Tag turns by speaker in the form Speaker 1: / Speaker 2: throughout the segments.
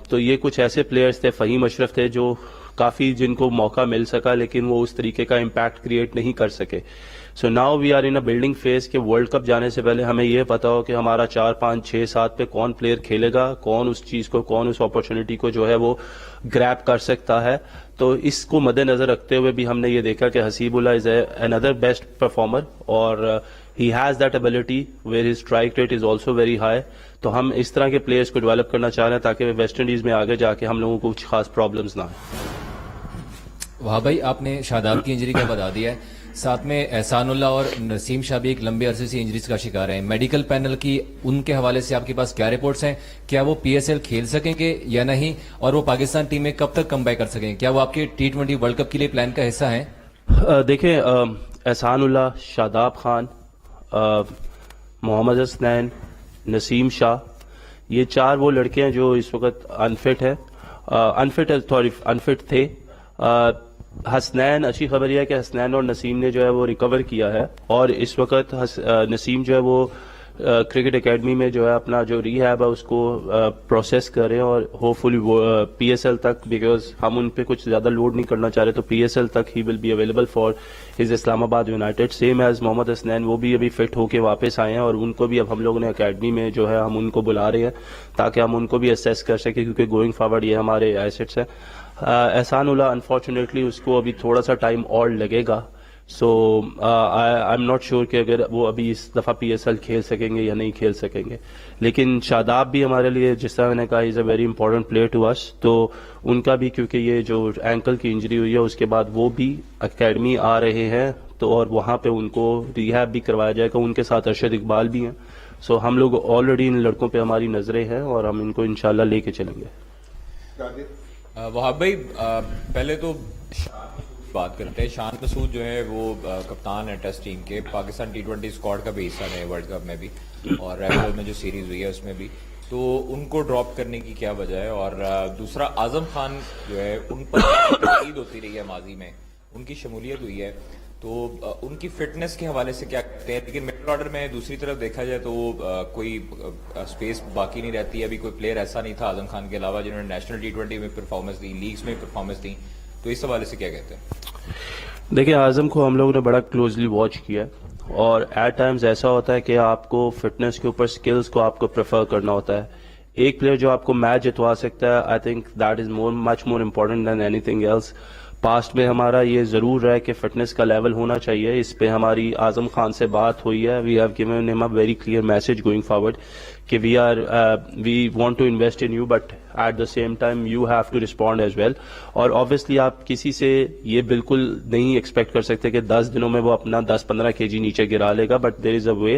Speaker 1: تو یہ کچھ ایسے پلیئرز تھے، فہیم اشرف تھے جو کافی جن کو موقع مل سکا لیکن وہ اس طریقے کا امپیکٹ کریٹ نہیں کر سکے. So now we are in a building phase کہ ورلڈ کپ جانے سے پہلے ہمیں یہ پتا ہو کہ ہمارا 4 5 6 7 پہ کون پلیئر کھیلے گا، کون اس چیز کو، کون اس اپرچونٹی کو جو ہے وہ گریب کر سکتا ہے. تو اس کو مد نظر رکھتے ہوئے بھی ہم نے یہ دیکھا کہ حسیب اللہ از another بیسٹ پرفارمر اور he has that ability where his strike rate is also very high. تو ہم اس طرح کے پلیئرس کو ڈیولپ کرنا چاہ رہے ہیں تاکہ ویسٹ انڈیز میں آگے جا کے ہم لوگوں کو کچھ خاص پرابلمز نہ آئیں.
Speaker 2: وہاں بھائی آپ نے شاداب کی انجری کا بتا دیا ہے، ساتھ میں احسان اللہ اور نسیم شاہ بھی ایک لمبے عرصے سے انجریز کا شکار ہیں. میڈیکل پینل کی ان کے حوالے سے آپ کے پاس کیا رپورٹس ہیں؟ کیا وہ پی ایس ایل کھیل سکیں گے یا نہیں، اور وہ پاکستان ٹیم میں کب تک کم بیک کر سکیں گے؟ کیا وہ آپ کے T20 ورلڈ کپ کے لیے پلان کا حصہ ہیں؟
Speaker 1: دیکھیں، احسان اللہ، شاداب خان، محمد حسنین، نسیم شاہ، یہ 4 وہ لڑکے ہیں جو اس وقت انفٹ تھے. حسنین، اچھی خبر یہ ہے کہ حسنین اور نسیم نے جو ہے وہ ریکور کیا ہے اور اس وقت نسیم جو ہے وہ کرکٹ اکیڈمی میں جو ہے اپنا جو ریہیب ہے اس کو پروسیس کر رہے ہیں اور ہوپ فلی پی ایس ایل تک، بیکاز ہم ان پہ کچھ زیادہ لوڈ نہیں کرنا چاہ رہے، تو پی ایس ایل تک he will be available for his Islamabad united. Same as Muhammad Hasnain, وہ بھی ابھی فٹ ہو کے واپس آئے ہیں اور ان کو بھی اب ہم لوگوں نے اکیڈمی میں جو ہے ہم ان کو بلا رہے ہیں تاکہ ہم ان کو بھی اسیس کر سکیں کیونکہ گوئنگ فارورڈ یہ ہمارے ایسٹس ہیں. احسان اللہ انفارچونیٹلی اس کو ابھی تھوڑا سا ٹائم اور لگے گا، سو آئی ایم ناٹ شیور کہ اگر وہ ابھی اس دفعہ پی ایس ایل کھیل سکیں گے یا نہیں کھیل سکیں گے. لیکن شاداب بھی ہمارے لیے، جس طرح میں نے کہا، is a very important player to us. تو ان کا بھی کیونکہ یہ جو اینکل کی انجری ہوئی ہے اس کے بعد وہ بھی اکیڈمی آ رہے ہیں تو اور وہاں پہ ان کو ریہیب بھی کروایا جائے گا. ان کے ساتھ ارشد اقبال بھی ہیں. سو ہم لوگ آلریڈی ان لڑکوں پہ ہماری نظریں ہیں اور ہم ان کو انشاءاللہ لے کے چلیں گے.
Speaker 2: وہاب بھائی، پہلے تو بات کرتے ہیں. شان مسعود جو ہے وہ کپتان ہے ٹیسٹ ٹیم کے، پاکستان T20 اسکواڈ کا بھی حصہ ہے ورلڈ کپ میں بھی اور ریڈ میں جو سیریز ہوئی ہے اس میں بھی. تو ان کو ڈراپ کرنے کی کیا وجہ ہے؟ اور دوسرا، اعظم خان جو ہے ان پر تنقید ہوتی رہی ہے ماضی میں، ان کی شمولیت ہوئی ہے، تو ان کی فٹنس کے حوالے سے کیا کہتے ہیں؟ لیکن مڈل آرڈر میں دوسری طرف دیکھا جائے تو کوئی اسپیس باقی نہیں رہتی. ابھی کوئی پلیئر ایسا نہیں تھا اعظم خان کے علاوہ جنہوں نے نیشنل T20 میں پرفارمنس دی، لیگز میں پرفارمنس دی. تو اس حوالے سے کیا کہتے ہیں؟
Speaker 1: دیکھیں، اعظم کو ہم لوگوں نے بڑا کلوزلی واچ کیا اور ایٹ ٹائمز ایسا ہوتا ہے کہ آپ کو فٹنس کے اوپر سکلز کو آپ کو پریفر کرنا ہوتا ہے. ایک پلیئر جو آپ کو میچ جتوا سکتا ہے، I think that is much more important than anything else. Past میں ہمارا یہ ضرور ہے کہ فٹنس کا لیول ہونا چاہیے. اس پہ ہماری اعظم خان سے بات ہوئی ہے. وی ہیو گیون ہم a very clear message going forward کہ we want to invest in you but at the same time you have to respond as well. اور آبویسلی آپ کسی سے یہ بالکل نہیں ایکسپیکٹ کر سکتے کہ 10 دنوں میں وہ اپنا 10-15 kg نیچے گرا لے گا، بٹ دیر از اے وے.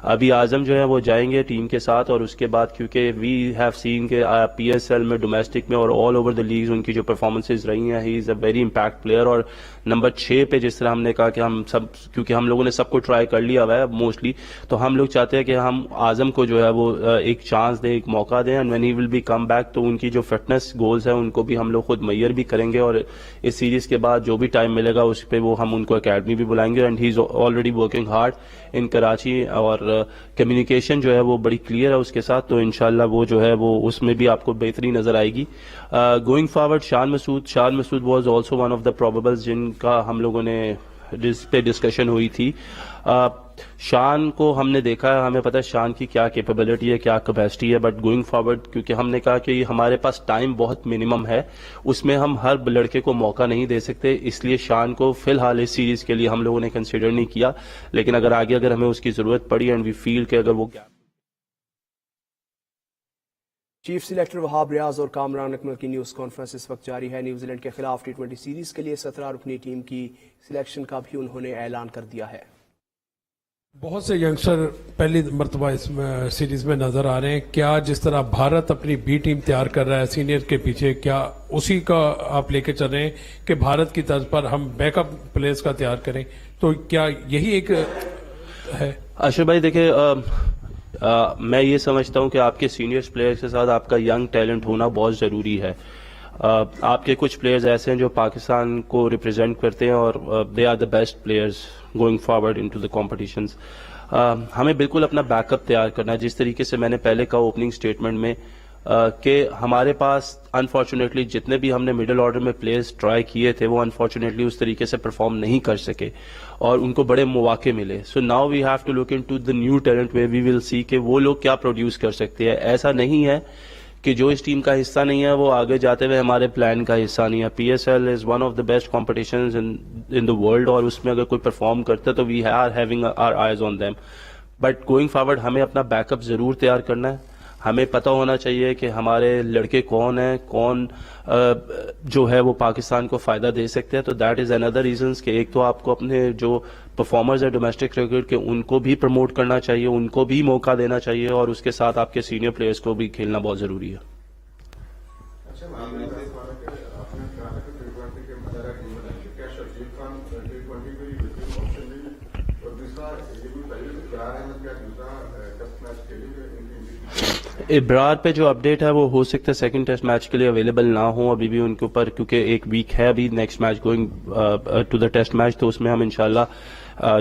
Speaker 1: ابھی اعظم جو ہے وہ جائیں گے ٹیم کے ساتھ اور اس کے بعد کیونکہ وی ہیو سین کہ پی ایس ایل میں، ڈومیسٹک میں اور آل اوور دا لیگز ان کی جو پرفارمنسز رہی ہیں، ہی is a very impact player. اور نمبر 6 پہ جس طرح ہم نے کہا کہ ہم سب، کیونکہ ہم لوگوں نے سب کو ٹرائی کر لیا ہوا ہے موسٹلی، تو ہم لوگ چاہتے ہیں کہ ہم اعظم کو جو ہے وہ ایک چانس دیں، ایک موقع دیں. And when he will be come back تو ان کی جو فٹنس گولز ہیں ان کو بھی ہم لوگ خود میئر بھی کریں گے اور اس سیریز کے بعد جو بھی ٹائم ملے گا اس پہ وہ ہم ان کو اکیڈمی بھی بلائیں گے. And he is already working hard in Karachi اور کمیونیکیشن جو ہے وہ بڑی کلیئر ہے اس کے ساتھ. تو انشاءاللہ وہ جو ہے وہ اس میں بھی آپ کو بہتری نظر آئے گی. Going forward, Shan Masood was also one of the probables جن کا ہم لوگوں نے جس پہ ڈسکشن ہوئی تھی. شان کو ہم نے دیکھا ہے، ہمیں پتہ ہے شان کی کیا کیپیبلٹی ہے، کیا کیپیسٹی ہے، بٹ گوئنگ فارورڈ کیونکہ ہم نے کہا کہ ہمارے پاس ٹائم بہت منیمم ہے، اس میں ہم ہر لڑکے کو موقع نہیں دے سکتے، اس لیے شان کو فی الحال اس سیریز کے لیے ہم لوگوں نے کنسیڈر نہیں کیا. لیکن اگر آگے ہمیں اس کی ضرورت پڑی اینڈ وی فیل کہ اگر وہ
Speaker 3: چیف سلیکٹر وہاب ریاض اور کامران اکمل کی نیوز کانفرنس اس وقت جاری ہے. نیوزی لینڈ کے خلاف T20 سیریز کے لیے 17 رکنی ٹیم کی سلیکشن کا بھی انہوں نے اعلان کر دیا ہے.
Speaker 4: بہت سے ینگسٹر پہلی مرتبہ اس سیریز میں نظر آ رہے ہیں. کیا جس طرح بھارت اپنی بی ٹیم تیار کر رہا ہے سینئر کے پیچھے، کیا اسی کا آپ لے کے چل رہے ہیں کہ بھارت کی طرز پر ہم بیک اپ پلیئرز کا تیار کریں؟ تو کیا یہی ایک ہے؟
Speaker 1: اشرف بھائی دیکھیں، میں یہ سمجھتا ہوں کہ آپ کے سینئر پلیئرز کے ساتھ آپ کا ینگ ٹیلنٹ ہونا بہت ضروری ہے. آپ کے کچھ پلیئرز ایسے ہیں جو پاکستان کو ریپرزینٹ کرتے ہیں اور they are the best players going forward into the competitions. ہمیں بالکل اپنا بیک اپ تیار کرنا ہے. جس طریقے سے میں نے پہلے کہا اوپننگ اسٹیٹمنٹ میں، کہ ہمارے پاس انفارچونیٹلی جتنے بھی ہم نے مڈل آرڈر میں پلیئرز ٹرائی کیے تھے وہ انفارچونیٹلی اس طریقے سے پرفارم نہیں کر سکے اور ان کو بڑے مواقع ملے. So now we have to look into the new talent way we will see کہ وہ لوگ کیا پروڈیوس کر سکتے ہیں. ایسا نہیں ہے کہ جو اس ٹیم کا حصہ نہیں ہے وہ آگے جاتے ہوئے ہمارے پلان کا حصہ نہیں ہے. P S L is one of the best competitions in the world اور اس میں اگر کوئی پرفارم کرتا ہے تو we are having our eyes on them. But going forward ہمیں اپنا بیک اپ ضرور تیار کرنا ہے. ہمیں پتہ ہونا چاہیے کہ ہمارے لڑکے کون ہیں, کون جو ہے وہ پاکستان کو فائدہ دے سکتے ہیں. تو دیٹ از اندر ریزنس کہ ایک تو آپ کو اپنے جو پرفارمرز ہیں ڈومیسٹک کرکٹ کے ان کو بھی پروموٹ کرنا چاہیے, ان کو بھی موقع دینا چاہیے اور اس کے ساتھ آپ کے سینئر پلیئرز کو بھی کھیلنا بہت ضروری ہے. ابرار پہ جو اپڈیٹ ہے وہ ہو سکتا ہے سیکنڈ ٹیسٹ میچ کے لیے اویلیبل نہ ہو ابھی بھی ان کے اوپر, کیونکہ ایک ویک ہے ابھی next match going to the test match, تو اس میں ہم انشاءاللہ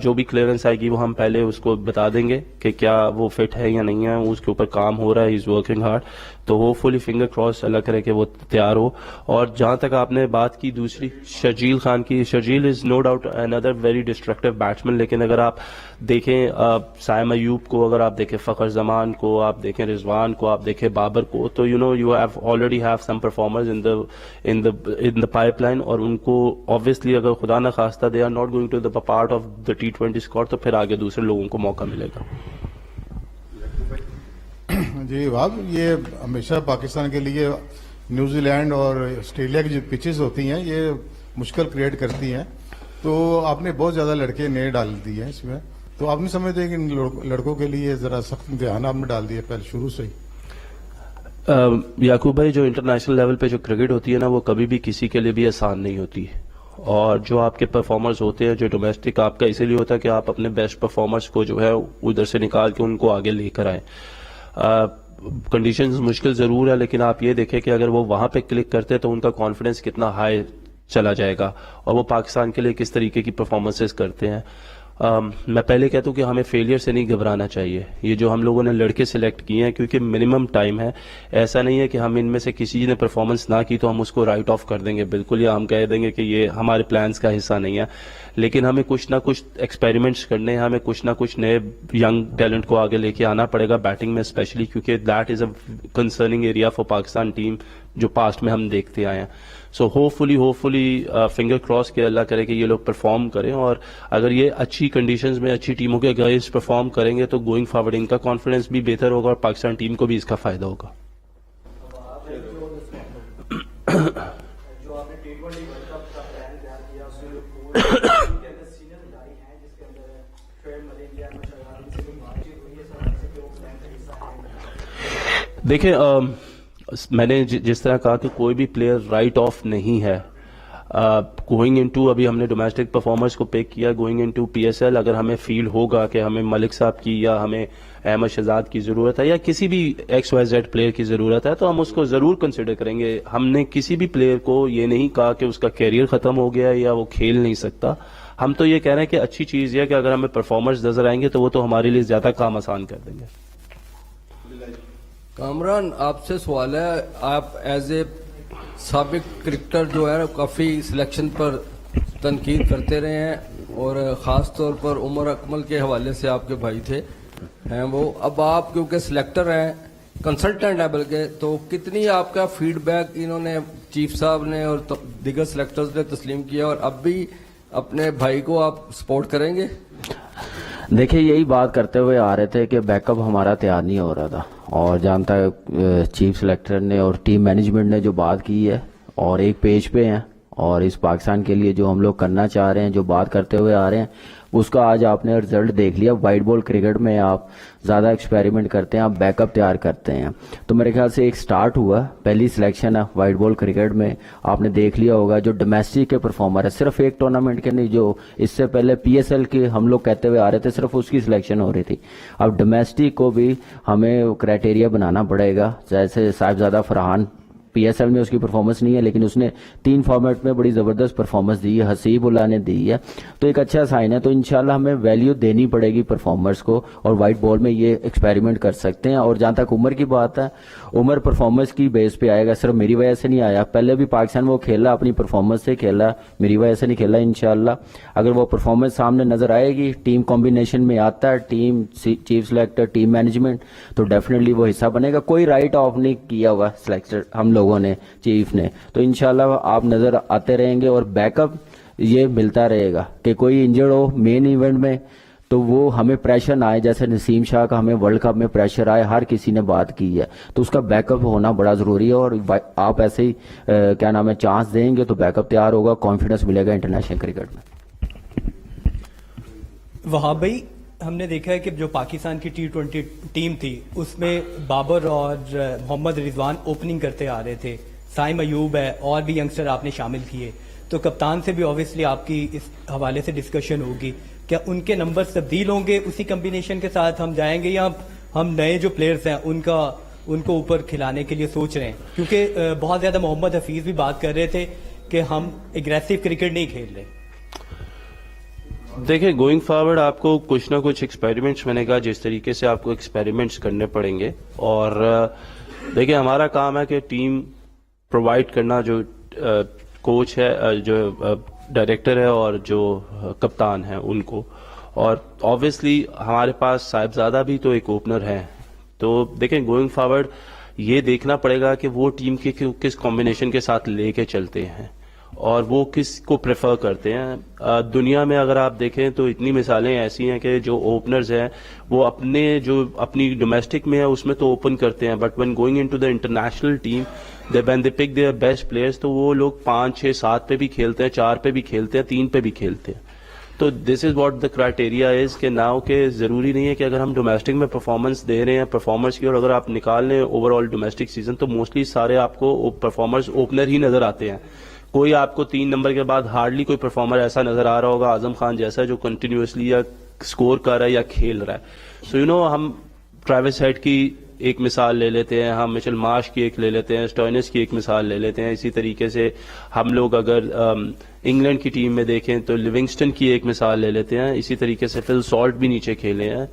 Speaker 1: جو بھی کلیئرنس آئے گی وہ ہم پہلے اس کو بتا دیں گے کہ کیا وہ فٹ ہے یا نہیں ہے. اس کے اوپر کام ہو رہا ہے, ہی از ورکنگ ہارڈ, تو ہوپ فلی فنگر کراس اللہ کرے کہ وہ تیار ہو. اور جہاں تک آپ نے بات کی دوسری شرجیل خان کی, شرجیل از نو ڈاؤٹ اندر ویری ڈسٹرکٹیو بیٹسمین, لیکن اگر آپ دیکھیں سائم ایوب کو, اگر آپ دیکھیں فخر زمان کو, آپ دیکھیں رضوان کو, آپ دیکھیں بابر کو, تو you know you have already have some performers in the pipeline, اور ان کو obviously اگر خدا نہ خواستہ they are not going to the part of the T20 squad تو پھر آگے دوسرے لوگوں کو موقع ملے گا.
Speaker 5: جی واب, یہ ہمیشہ پاکستان کے لیے نیوزی لینڈ اور آسٹریلیا کی جو پچز ہوتی ہیں یہ مشکل کریٹ کرتی ہیں, تو آپ نے بہت زیادہ لڑکے نئے ڈال دیے ہیں اس میں, تو آپ نہیں سمجھتے کہ ان لڑکوں کے لیے ذرا سخت امتحان آپ نے ڈال دیے پہلے شروع سے ہی؟
Speaker 1: یعقوب بھائی, جو انٹرنیشنل لیول پہ جو کرکٹ ہوتی ہے نا وہ کبھی بھی کسی کے لیے بھی آسان نہیں ہوتی, اور جو آپ کے پرفارمرز ہوتے ہیں جو ڈومیسٹک آپ کا اسی لیے ہوتا ہے کہ آپ اپنے بیسٹ پرفارمرز کو جو ہے ادھر سے نکال کے ان کو آگے لے کر آئیں. کنڈیشنز مشکل ضرور ہے, لیکن آپ یہ دیکھیں کہ اگر وہ وہاں پہ کلک کرتے تو ان کا کانفیڈنس کتنا ہائی چلا جائے گا اور وہ پاکستان کے لیے کس طریقے کی پرفارمنسز کرتے ہیں. میں پہلے کہتا ہوں کہ ہمیں فیلئر سے نہیں گھبرانا چاہیے. یہ جو ہم لوگوں نے لڑکے سلیکٹ کیے ہیں کیونکہ منیمم ٹائم ہے, ایسا نہیں ہے کہ ہم ان میں سے کسی نے پرفارمنس نہ کی تو ہم اس کو رائٹ آف کر دیں گے بالکل, یا ہم کہہ دیں گے کہ یہ ہمارے پلانز کا حصہ نہیں ہے. لیکن ہمیں کچھ نہ کچھ ایکسپیریمنٹس کرنے ہیں, ہمیں کچھ نہ کچھ نئے ینگ ٹیلنٹ کو آگے لے کے آنا پڑے گا بیٹنگ میں اسپیشلی, کیونکہ that is a concerning area for Pakistan team جو پاسٹ میں ہم دیکھتے آئے ہیں. سو ہوپ فلی فنگر کراس کے اللہ کرے کہ یہ لوگ پرفارم کریں, اور اگر یہ اچھی کنڈیشنز میں اچھی ٹیموں کے اگینسٹ پرفارم کریں گے تو گوئنگ فارورڈ ان کا کانفیڈنس بھی بہتر ہوگا اور پاکستان ٹیم کو بھی اس کا فائدہ ہوگا. دیکھیں, میں نے جس طرح کہا کہ کوئی بھی پلیئر رائٹ آف نہیں ہے. گوئنگ انٹو ابھی ہم نے ڈومیسٹک پرفارمرز کو پک کیا, گوئنگ انٹو پی ایس ایل اگر ہمیں فیل ہوگا کہ ہمیں ملک صاحب کی یا ہمیں احمد شہزاد کی ضرورت ہے یا کسی بھی ایکس وائی زیڈ پلیئر کی ضرورت ہے تو ہم اس کو ضرور کنسیڈر کریں گے. ہم نے کسی بھی پلیئر کو یہ نہیں کہا کہ اس کا کیریئر ختم ہو گیا یا وہ کھیل نہیں سکتا. ہم تو یہ کہہ رہے ہیں کہ اچھی چیز یہ کہ اگر ہمیں پرفارمرز نظر آئیں گے تو وہ تو ہمارے لیے زیادہ کام آسان کر دیں گے.
Speaker 6: کامران, آپ سے سوال ہے, آپ ایز اے سابق کرکٹر جو ہے کافی سلیکشن پر تنقید کرتے رہے ہیں اور خاص طور پر عمر اکمل کے حوالے سے آپ کے بھائی تھے ہیں وہ, اب آپ کیونکہ سلیکٹر ہیں, کنسلٹنٹ ہیں بلکہ, تو کتنی آپ کا فیڈ بیک انہوں نے چیف صاحب نے اور دیگر سلیکٹرز نے تسلیم کیا, اور اب بھی اپنے بھائی کو آپ سپورٹ کریں گے؟
Speaker 7: دیکھیں, یہی بات کرتے ہوئے آ رہے تھے کہ بیک اپ ہمارا تیار نہیں ہو رہا تھا, اور جانتا ہے چیف سلیکٹر نے اور ٹیم مینجمنٹ نے جو بات کی ہے اور ایک پیج پہ ہیں, اور اس پاکستان کے لیے جو ہم لوگ کرنا چاہ رہے ہیں, جو بات کرتے ہوئے آ رہے ہیں, اس کا آج آپ نے رزلٹ دیکھ لیا. وائٹ بال کرکٹ میں آپ زیادہ ایکسپیریمنٹ کرتے ہیں, آپ بیک اپ تیار کرتے ہیں, تو میرے خیال سے ایک سٹارٹ ہوا, پہلی سلیکشن ہے وائٹ بال کرکٹ میں. آپ نے دیکھ لیا ہوگا جو ڈومیسٹک کے پرفارمر ہے, صرف ایک ٹورنامنٹ کے نہیں, جو اس سے پہلے پی ایس ایل کے ہم لوگ کہتے ہوئے آ رہے تھے صرف اس کی سلیکشن ہو رہی تھی. اب ڈومیسٹک کو بھی ہمیں کرائٹیریا بنانا پڑے گا, جیسے صاحبزادہ فرحان PSL میں اس کی پرفارمنس نہیں ہے, لیکن اس نے 3 فارمیٹ میں بڑی زبردست پرفارمنس دی ہے, حسیب اللہ نے دی ہے, تو ایک اچھا سائن ہے. تو انشاءاللہ ہمیں ویلیو دینی پڑے گی پرفارمرز کو, اور وائٹ بال میں یہ ایکسپیریمنٹ کر سکتے ہیں. اور جہاں تک عمر کی بات ہے, عمر پرفارمنس کی بیس پہ آئے گا, صرف میری وجہ سے نہیں آیا. پہلے بھی پاکستان وہ کھیلا اپنی پرفارمنس سے کھیلا, میری وجہ سے نہیں کھیلا. انشاءاللہ اگر وہ پرفارمنس سامنے نظر آئے گی, ٹیم کمبینیشن میں آتا ہے, team chief selector, team management, تو ڈیفینیٹلی وہ حصہ بنے گا. کوئی رائٹ آف نہیں کیا ہوا سلیکٹر ہم لوگوں نے, چیف نے, تو انشاءاللہ آپ نظر آتے رہیں گے. اور بیک اپ یہ ملتا رہے گا کہ کوئی انجرڈ ہو مین ایونٹ میں تو وہ ہمیں پریشر نہ آئے, جیسے نسیم شاہ کا ہمیں ورلڈ کپ میں پریشر آئے, ہر کسی نے بات کی ہے, تو اس کا بیک اپ ہونا بڑا ضروری ہے. اور آپ ایسے ہی کیا نام ہے چانس دیں گے تو بیک اپ تیار ہوگا, کانفیڈنس ملے گا انٹرنیشنل کرکٹ میں.
Speaker 8: وہاں بھائی ہم نے دیکھا ہے کہ جو پاکستان کی T20 ٹیم تھی اس میں بابر اور محمد رضوان اوپننگ کرتے آ رہے تھے, سائم ایوب ہے, اور بھی ینگسٹر آپ نے شامل کیے, تو کپتان سے بھی اوبویسلی آپ کی اس حوالے سے ڈسکشن ہوگی, کیا ان کے نمبر تبدیل ہوں گے اسی کمبینیشن کے ساتھ ہم جائیں گے, یا ہم نئے جو پلیئرز ہیں ان کو اوپر کھلانے کے لیے سوچ رہے ہیں؟ کیونکہ بہت زیادہ محمد حفیظ بھی بات کر رہے تھے کہ ہم اگریسو کرکٹ نہیں کھیل رہے.
Speaker 1: دیکھیں گوئنگ فارورڈ آپ کو کچھ نہ کچھ ایکسپیریمنٹس, میں نے کہا جس طریقے سے آپ کو ایکسپیریمنٹس کرنے پڑیں گے. اور دیکھیں ہمارا کام ہے کہ ٹیم پرووائڈ کرنا, جو کوچ ہے, جو ڈائریکٹر ہے اور جو کپتان ہیں ان کو, اور آبویسلی ہمارے پاس صاحبزادہ بھی تو ایک اوپنر ہے. تو دیکھیں گوئنگ فارورڈ یہ دیکھنا پڑے گا کہ وہ ٹیم کے کس کمبینیشن کے ساتھ لے کے چلتے ہیں اور وہ کس کو پریفر کرتے ہیں. دنیا میں اگر آپ دیکھیں تو اتنی مثالیں ایسی ہیں کہ جو اوپنرز ہیں وہ اپنی ڈومیسٹک میں ہے اس میں تو اوپن کرتے ہیں, but when going into the international team when they pick their best players تو وہ لوگ 5, 6, 7 پہ بھی کھیلتے ہیں, 4 پہ بھی کھیلتے ہیں, 3 پہ بھی کھیلتے ہیں. تو دس is what the criteria is کہ ناؤ کہ ضروری نہیں ہے کہ اگر ہم ڈومیسٹک میں پرفارمنس دے رہے ہیں پرفارمرز کی, اور اگر آپ نکال لیں اوور آل ڈومیسٹک سیزن تو موسٹلی سارے آپ کو پرفارمرز اوپنر ہی نظر آتے ہیں. کوئی آپ کو 3 نمبر کے بعد ہارڈلی کوئی پرفارمر ایسا نظر آ رہا ہوگا اعظم خان جیسا جو کنٹینیوسلی یا اسکور کر رہا ہے یا کھیل رہا ہے. سو ہم ٹریوس ہیڈ کی ایک مثال لے لیتے ہیں, ہم مچل مارش کی ایک لے لیتے ہیں, اسٹوئنس کی ایک مثال لے لیتے ہیں. اسی طریقے سے ہم لوگ اگر انگلینڈ کی ٹیم میں دیکھیں تو لیونگسٹن کی ایک مثال لے لیتے ہیں. اسی طریقے سے فل سالٹ بھی نیچے کھیلے ہیں.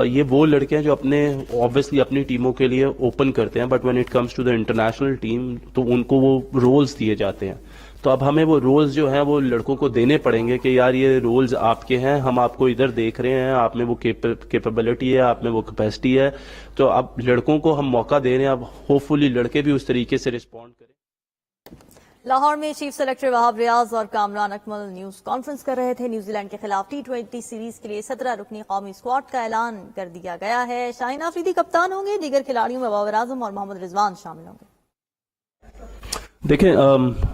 Speaker 1: یہ وہ لڑکے ہیں جو obviously اپنی ٹیموں کے لیے اوپن کرتے ہیں, but when it comes to the international team تو ان کو وہ رولز دیے جاتے ہیں. تو اب ہمیں وہ رولز جو ہیں وہ لڑکوں کو دینے پڑیں گے کہ یار یہ رولز آپ کے ہیں, ہم آپ کو ادھر دیکھ رہے ہیں, آپ میں وہ کیپیبلٹی ہے, آپ میں وہ کیپیسٹی ہے, تو اب لڑکوں کو ہم موقع دے رہے ہیں. اب ہوپ فلی لڑکے بھی اس طریقے سے رسپونڈ کریں.
Speaker 9: لاہور میں چیف سلیکٹر وہاب ریاض اور کامران اکمل نیوز کانفرنس کر رہے تھے. نیوزی لینڈ کے خلاف T20 سیریز کے لیے 17 رکنی قومی اسکواڈ کا اعلان کر دیا گیا ہے. شاہین آفریدی کپتان ہوں گے, دیگر کھلاڑیوں میں بابر اعظم اور محمد رضوان شامل ہوں گے.
Speaker 1: دیکھیں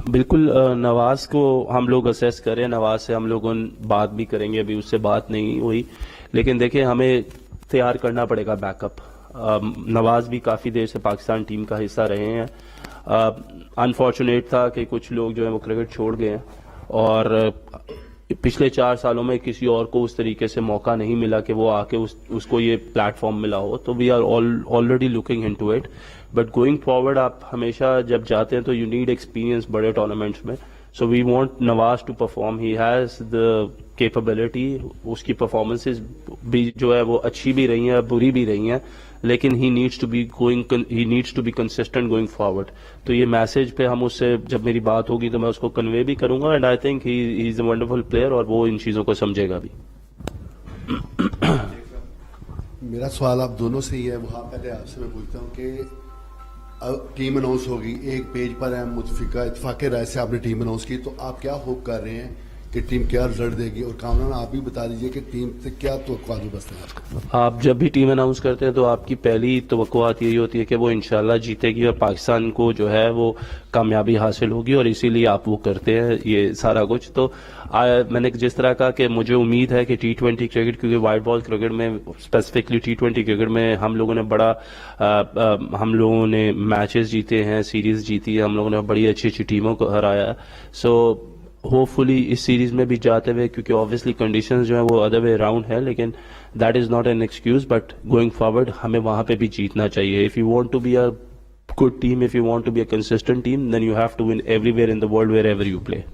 Speaker 1: بالکل نواز کو ہم لوگ اسیس کریں, نواز سے ہم لوگوں بات بھی کریں گے, ابھی اس سے بات نہیں ہوئی, لیکن دیکھیں ہمیں تیار کرنا پڑے گا بیک اپ. نواز بھی کافی دیر سے پاکستان ٹیم کا حصہ رہے ہیں. انفارچونیٹ تھا کہ کچھ لوگ جو ہیں وہ کرکٹ چھوڑ گئے ہیں, اور پچھلے 4 سالوں میں کسی اور کو اس طریقے سے موقع نہیں ملا کہ وہ آ کے اس کو یہ پلیٹ فارم ملا ہو. تو we are already looking into it, but going forward آپ ہمیشہ جب جاتے ہیں تو یو نیڈ ایکسپیرینس بڑے ٹورنامنٹس میں. So we want Nawaz to perform, he has the capability. اس کی پرفارمنسز بھی جو ہے وہ اچھی بھی رہی ہیں, بری بھی رہی ہیں, لیکن he needs to be consistent going forward. تو یہ میسج پہ ہم اس سے جب میری بات ہوگی تو میں اس کو کنوے بھی کروں گا, and I think he is a wonderful player, اور وہ ان چیزوں کو سمجھے گا بھی.
Speaker 10: میرا سوال آپ دونوں سے ہی ہے. وہاں پہلے آپ سے میں پوچھتا ہوں کہ ٹیم اناؤنس ہوگی, ایک پیج پر ہے متفقہ اتفاق رائے سے آپ نے ٹیم اناؤنس کی, تو آپ کیا ہوپ کر رہے ہیں کہ ٹیم کیا رزلٹ دے گی؟ اور کامران آپ بھی بتا دیجیے کہ ٹیم سے کیا توقعات بستے ہیں.
Speaker 1: آپ جب بھی ٹیم اناؤنس کرتے ہیں تو آپ کی پہلی توقعات یہی ہوتی ہے کہ وہ انشاءاللہ جیتے گی اور پاکستان کو جو ہے وہ کامیابی حاصل ہوگی, اور اسی لیے آپ وہ کرتے ہیں یہ سارا کچھ. تو میں نے جس طرح کہا کہ مجھے امید ہے کہ T20 کرکٹ, کیونکہ وائٹ بال کرکٹ میں اسپیسیفکلی T20 کرکٹ میں ہم لوگوں نے میچز جیتے ہیں, سیریز جیتی ہے, ہم لوگوں نے بڑی اچھی اچھی ٹیموں کو ہرایا. سو ہوپ فلی اس سیریز میں بھی جاتے ہوئے, کیونکہ آبویسلی کنڈیشنز جو ہیں وہ ادر وے راؤنڈ ہے, لیکن that is not an excuse, but going forward ہمیں وہاں پہ بھی جیتنا چاہیے. If you want to be a good team, if you want to be a consistent team, then you have to win everywhere in the world wherever you play.